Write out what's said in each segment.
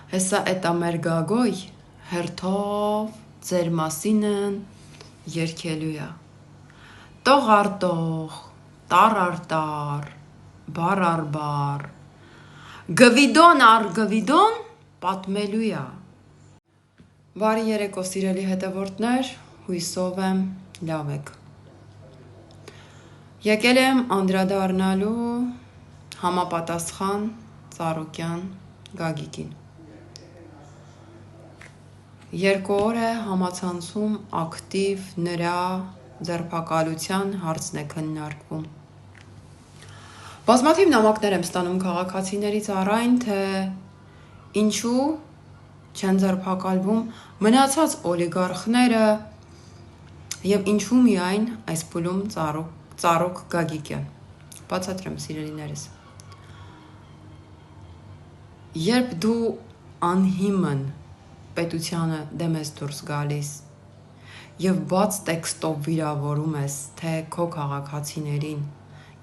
Հեսա էտա մեր գագոյ հերթով ձեր մասինն երկելույա։ Տող առ տող, տար առ տար, բար առ բար, գվիդոն առ գվիդոն պատմելույա։ Բարի երեկո սիրելի հետևորդներ, հույսով եմ լավ եք։ Եկել եմ անդրադառնալու համապատասխան Ծառուկյան Գագիկին։ Երկու օր է համացանցում ակտիվ նրա ձերբակալության հարցն է քննարկվում։ Բազմաթիվ նամակներ եմ ստանում քաղաքացիներից առայն, թե ինչու չեն ձերբակալվում մնացած օլիգարխները եւ ինչու միայն այս փուլում Ծառուկ Գագիկյան։ Բացատրեմ սիրելիներս։ Երբ դու անհիմն պետությանը դեմ ես դուրս գալիս եւ բաց տեքստով վիրավորում ես թե քո քաղաքացիներին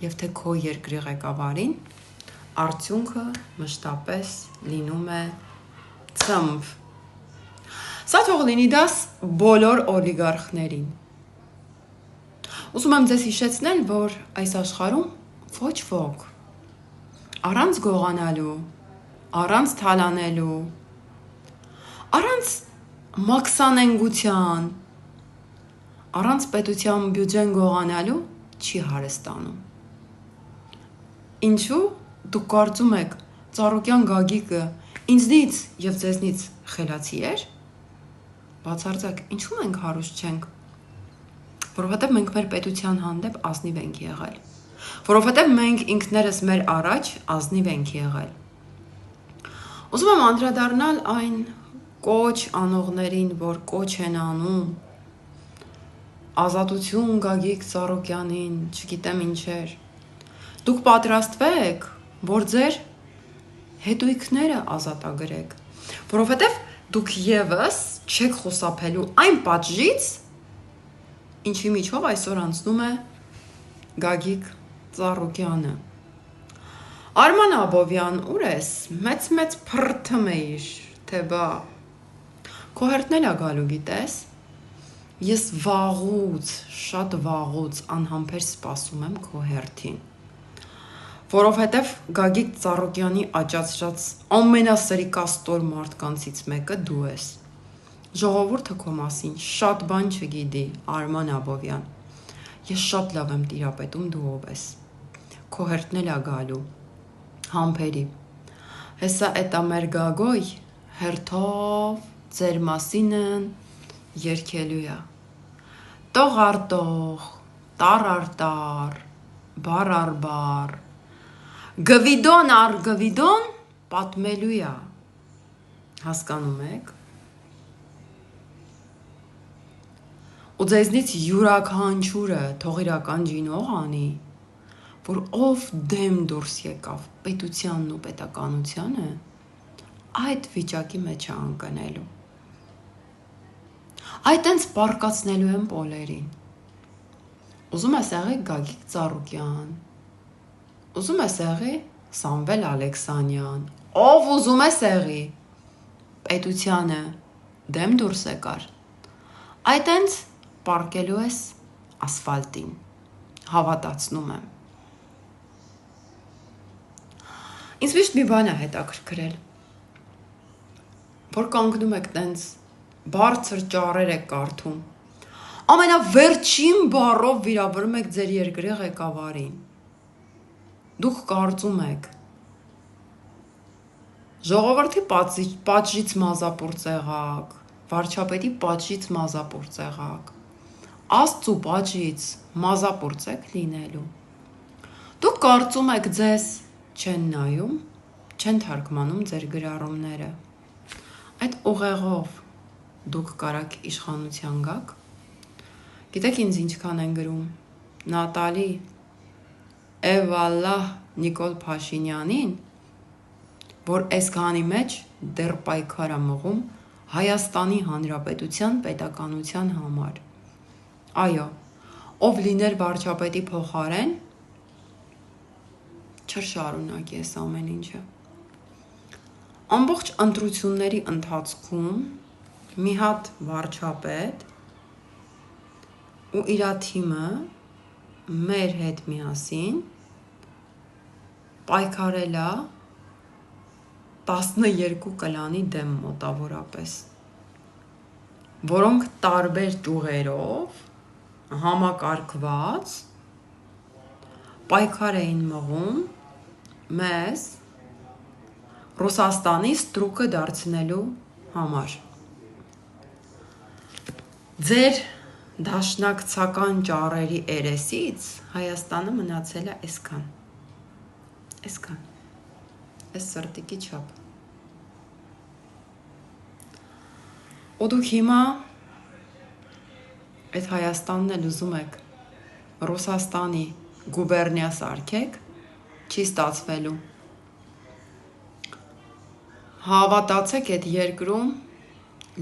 եւ թե քո երկրի ղեկավարին, արդյունքը մշտապես լինում է ծմվ։ Սա թող լինի դաս բոլոր օլիգարխներին։ Ուզում եմ ձեզ հիշեցնել, որ այս աշխարհում ոչ ոք առանց գողանալու, առանց թալանելու, առանց մաքսանենգության, առանց պետության բյուջեն գողանալու չի հարստանում։ Ինչու դուք կարծում եք Ծառուկյան Գագիկը ինձնից եւ ձեզնից խելացի էր։ Բացարձակ, ինչու մենք հարուստ չենք։ Որովհետեւ մենք մեր պետության հանդեպ ազնիվ ենք եղել։ Որովհետեւ մենք ինքներս մեր առաջ ազնիվ ենք եղել։ Ուզում եմ անդրադառնալ այն կոչ անողներին, որ կոչ են անում ազատություն Գագիկ Ծառուկյանին, չգիտեմ ինչեր։ Դուք պատրաստվեք, որ ձեր հետույքները ազատագրեք, որովհետև դուք եւս չեք խուսափելու այն պատժից, ինչի միջով այսօր անցնում է Գագիկ Ծառուկյանը։ Արման Աբովյան, ուր ես, մեծ փրթում էիր, թե բա, քո հերթն էլ ա գալու գիտես, ես վաղուց, շատ վաղուց անհամբեր սպասում եմ քո հերթին, որովհետև Գագիկ Ծառուկյանի աճացրած ամենասրիկաստոր մարդկանցից մեկը դու ես, ժողովուրդը քո մասին շատ բան չգիտի, Արման Աբովյան, ես շատ լավ եմ տիրապետում դու ով ես, քո հերթն էլ ա գալու, համբերի, հեսա էտա մեր գագոյ հերթով ձեր մասինն երկելույա, տող առ տող, տար առ տար, բար առ բար, գվիդոն առ գվիդոն պատմելույա, հասկանում եք, ու ձեզնից յուրաքանչյուրը թող իրական ջինող անի, որ ով դեմ դուրս եկավ պետությանն ու պետականությանը, այդ վիճակի մեջ է անկնելու։ Այդ ենց պարկացնելու եմ պոլերին։ Ուզում ես եղի Գագիկ Ծառուկյան, ուզում ես եղի Սամվել Ալեքսանյան, ով ուզում ես եղի պետությանը դեմ դուրս եկար, այդ ենց պարկելու ես ասֆալտին, հավատացնում եմ։ Ինձ միշտ մի բան է հետաքրքրել, որ կանգնում եք տենց բարձր ճառեր եք կարդում, ամենավերջին բառով վիրավորում եք ձեր երկրի ղեկավարին, դուք կարծում եք, ժողովրդի պատժից մազապուրծ եղաք, վարչապետի պատժից մազապուրծ եղաք, Աստծու պատժից մազապուրծ եք լինելու, դուք կարծում եք ձեզ չեն նայում, չեն թարգմանում ձեր գրառումները, այդ ուղեղով դուք կարաք իշխանության գաք, գիտեք ինձ ինչքան են գրում, Նատալի Էվալլահ Նիկոլ Փաշինյանին, որ այսքանի մեջ դեռ պայքար է մղում Հայաստանի Հանրապետության պետականության համար, այո, ով լիներ վարչապետի փոխարեն, չշարունակի ես ամեն ինչը, ամբողջ ընտրությունների ընթացքում մի հատ վարչապետ ու իր թիմը մեր հետ միասին պայքարել է 12 կլանի դեմ մոտավորապես, որոնք տարբեր ճյուղերով համակարգված պայքար էին մղում մեզ Ռուսաստանի ստրուկը դարձնելու համար։ Ձեր դաշնակցական ճառերի երեսից Հայաստանը մնացել է այսքան, այս սրտիկի չափ։ Ու դուք հիմա այդ Հայաստանն էլ ուզում եք Ռուսաստանի գուբերնիա սարքեք, չի ստացվելու։ Հավատացեք, այդ երկրում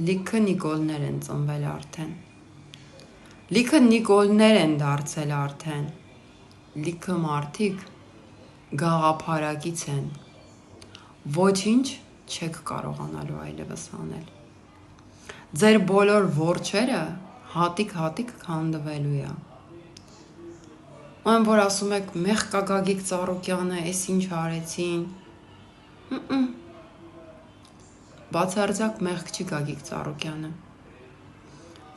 լիքը Նիկոլներ են ծնվել արդեն, լիքը Նիկոլներ են դարձել արդեն, լիքը մարդիկ գաղափարակից են, ոչինչ չեք կարողանալու այլևս անել։ Ձեր բոլոր որջերը հատիկ քանդվելու է։ Այն որ ասում եք մեղք Գագիկ Ծառուկյանը, էս ինչ արեցին, բացարձակ մեղք չի Գագիկ Ծառուկյանը։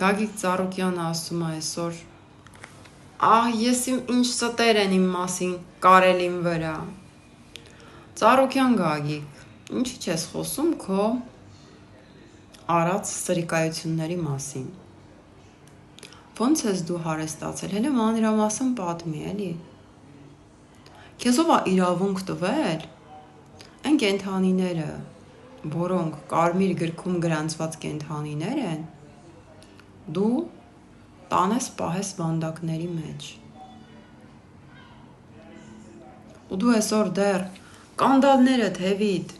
Գագիկ Ծառուկյանը ասում է այսօր, ես ինչ ստեր են իմ մասին կարել իմ վրա։ Ծառուկյան Գագիկ, ինչի չես խոսում քո արած սրիկայությունների մասին։ Ոնց ես դու հարստացել, հենց մանրամասն պատմի էլի։ Քեզ ով է իրավունք տվել այն կենդանիները, որոնք կարմիր գրքում գրանցված կենդանիներ են, դու տանես պահես վանդակների մեջ։ Ու դու այսօր դեռ կանդալները թևիդ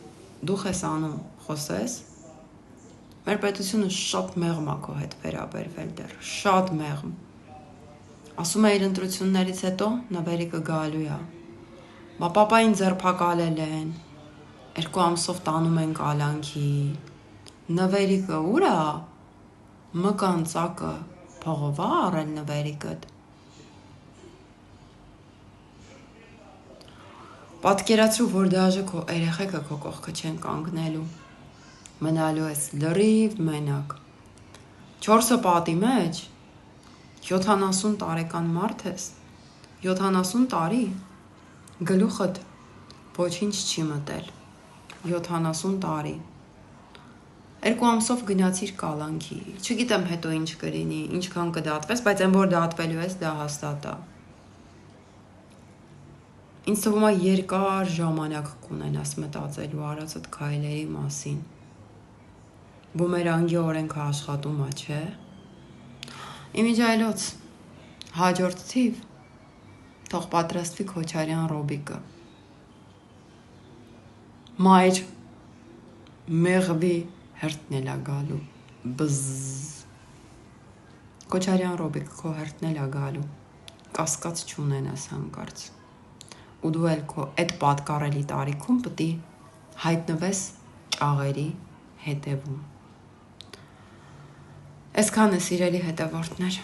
դու ես անում խոսես, մեր պետությունը շատ մեղմ է քո հետ վերաբերվել դեռ, շատ մեղմ։ Ասում է իր ընտրություններից հետո նվերիկը գալու է։ Պապային ձերբակալել են, 2 ամսով տանում են կալանքի, նվերիկը ուր է, մկան ծակը փողով է առել նվերիկդ։ Պատկերացրու, որ դաժե քո երեխեքը քո կողքը չեն կանգնելու, մնալու ես լրիվ մենակ։ 4 պատի մեջ 70 տարեկան մարդ ես, 70 տարի գլուխդ ոչինչ չի մտել, 70 տարի, 2 ամսով գնացիր կալանքի, չգիտեմ հետո ինչ կրինի, ինչքան կդատվես, բայց այն որ դատվելու ես, դա հաստատ է։ Ինձ թվում է երկար ժամանակ կունենաս մտածելու արածդ քայլերի մասին։ Բումերանգի օրենքը աշխատում է, չէ։ Իմիջայլոց հաջորդ թիվ թող պատրաստվի Քոչարյան Ռոբիկը։ Մայր մեղվի հերթն էլ է գալու։ Բզզ։ Քոչարյան Ռոբիկ քո հերթն էլ է գալու։ Կասկած չունենաս հանկարծ։ Ու դու էլ քո այդ պատկառելի տարիքում պետք է հայտնվես ճաղերի հետևում։ Այսքանը սիրելի հետևորդներ։